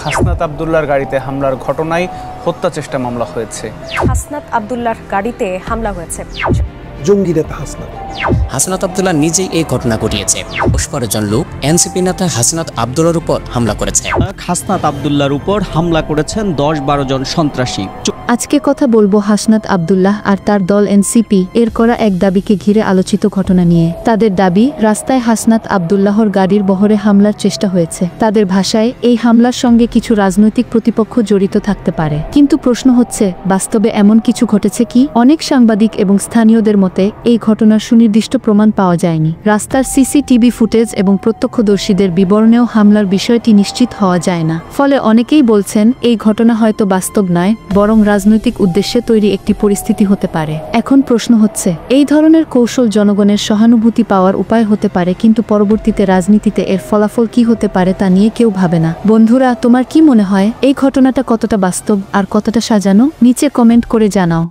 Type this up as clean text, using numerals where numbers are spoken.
হাসনাত আব্দুল্লাহর গাড়িতে হামলার ঘটনায় হত্যা চেষ্টা মামলা হয়েছে। হাসনাত আব্দুল্লাহর গাড়িতে হামলা হয়েছে। জঙ্গি নেতা হাসনাত হাসনাত আব্দুল্লাহ নিজেই এই ঘটনা ঘটিয়েছে। ১০ জন লোক এনসিপি নেতা হাসনাত আব্দুল্লাহর উপর হামলা করেছে। হাসনাত আব্দুল্লাহর উপর হামলা করেছেন ১০-১২ জন সন্ত্রাসী। আজকে কথা বলবো হাসনাত আব্দুল্লাহ আর তার দল এনসিপি এর করা এক দাবিকে ঘিরে আলোচিত ঘটনা নিয়ে। তাদের দাবি, রাস্তায় হাসনাত আব্দুল্লাহর গাড়ির বহরে হামলার চেষ্টা হয়েছে। তাদের ভাষায়, এই হামলার সঙ্গে কিছু রাজনৈতিক প্রতিপক্ষ জড়িত থাকতে পারে। কিন্তু প্রশ্ন হচ্ছে, বাস্তবে এমন কিছু ঘটেছে কি? অনেক সাংবাদিক এবং স্থানীয়দের মতে এই ঘটনার সুনির্দিষ্ট প্রমাণ পাওয়া যায়নি। রাস্তার সিসিটিভি ফুটেজ এবং প্রত্যক্ষদর্শীদের বিবরণেও হামলার বিষয়টি নিশ্চিত হওয়া যায় না। ফলে অনেকেই বলছেন এই ঘটনা হয়তো বাস্তব নয়, বরং রাজনৈতিক উদ্দেশ্যে তৈরি একটি পরিস্থিতি হতে পারে। এখন প্রশ্ন হচ্ছে, এই ধরনের কৌশল জনগণের সহানুভূতি পাওয়ার উপায় হতে পারে, কিন্তু পরবর্তীতে রাজনীতিতে এর ফলাফল কি হতে পারে তা নিয়ে কেউ ভাবে না। বন্ধুরা, তোমার কি মনে হয় এই ঘটনাটা কতটা বাস্তব আর কতটা সাজানো? নিচে কমেন্ট করে জানাও।